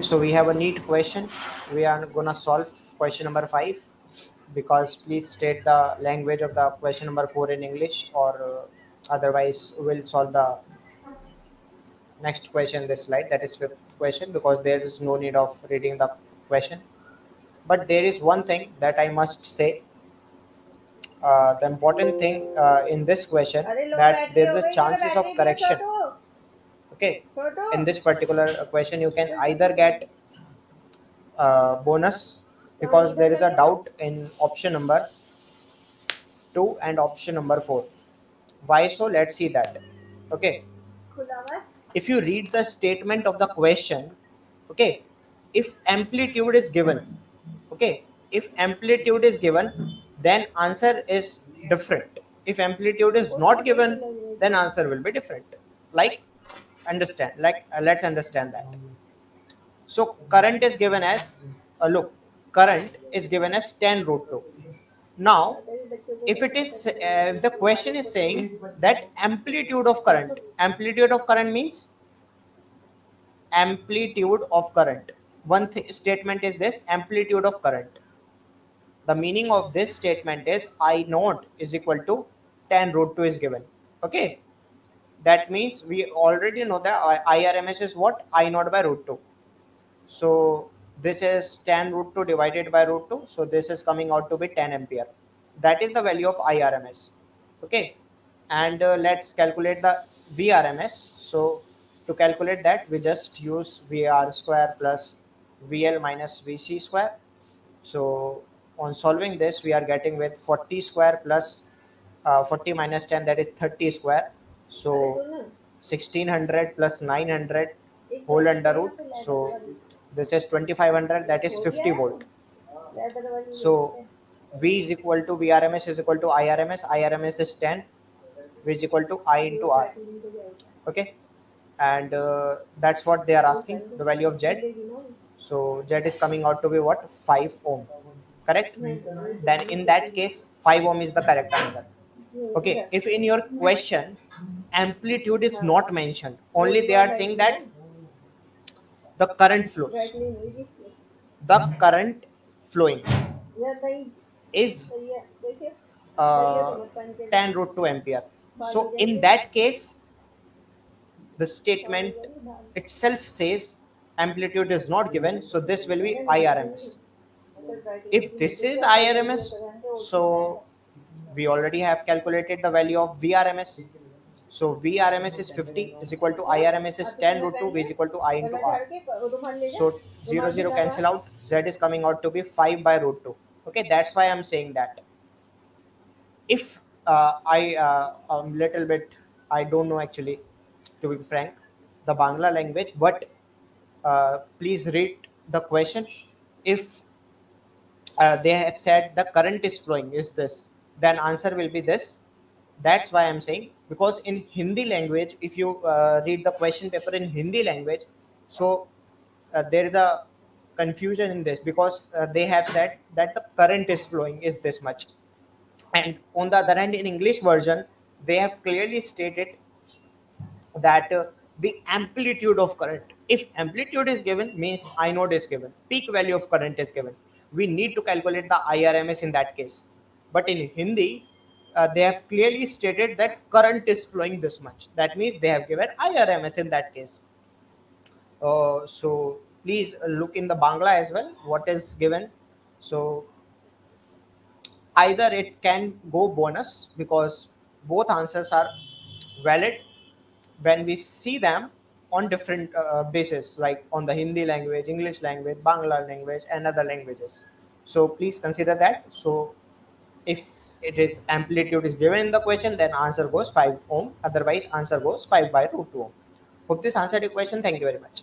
So we have a neat question. We are gonna solve question number 5 because please state the language of the question number 4 in English or otherwise we'll solve the next question in this slide, that is fifth question, because there is no need of reading the question. But there is one thing that I must say. The important thing in this question that there is a chances of correction. Okay, in this particular question you can either get bonus because there is a doubt in option number 2 and option number 4. Why so? Let's see that. Okay, if you read the statement of the question, okay, if amplitude is given, okay, if amplitude is given, then answer is different. If amplitude is not given, then answer will be different. Like, understand, like, let's understand that. So current is given as look, current is given as 10 root 2. Now, if it is the question is saying that amplitude of current means amplitude of current. Statement is this amplitude of current. The meaning of this statement is I naught is equal to 10 root 2 is given. Okay, that means we already know that IRMS is what I naught by root 2. So this is 10 root 2 divided by root 2. So this is coming out to be 10 ampere. That is the value of IRMS. Okay. And let's calculate the VRMS. So to calculate that, we just use VR square plus VL minus VC square. So on solving this, we are getting with 40 square plus 40 minus 10, that is 30 square. So 1600 plus 900 whole under root. So this is 2500, that is 50 volt. So V is equal to VRMS is equal to IRMS. IRMS is 10. V is equal to I into R. Okay. And that's what they are asking, the value of Z. So Z is coming out to be what? 5 ohm. Correct? Then in that case, 5 ohm is the correct answer. Okay. If in your question amplitude is not mentioned, only they are saying that the current flows. The current flowing is 10 root 2 ampere. So in that case, the statement itself says amplitude is not given, so this will be IRMS. If this is IRMS, so we already have calculated the value of VRMS. So VRMS is 50 is equal to IRMS is 10 root 2, V is equal to I into R. So 0 0 cancel out, Z is coming out to be 5 by root 2. Okay, that's why I'm saying that. If little bit, I don't know actually, to be frank, the Bangla language, but please read the question. If they have said the current is flowing is this, then answer will be this. That's why I'm saying, because in Hindi language, if you read the question paper in Hindi language, so there is a confusion in this, because they have said that the current is flowing is this much, and on the other hand in English version they have clearly stated that the amplitude of current, if amplitude is given means I node is given, peak value of current is given, we need to calculate the IRMS in that case. But in Hindi they have clearly stated that current is flowing this much, that means they have given IRMS in that case. So please look in the Bangla as well what is given. So either it can go bonus because both answers are valid when we see them on different basis, like on the Hindi language, English language, Bangla language, and other languages. So please consider that. So if it is amplitude is given in the question, then answer goes 5 ohm, otherwise answer goes 5 by root 2 ohm. Hope this answered your question. Thank you very much.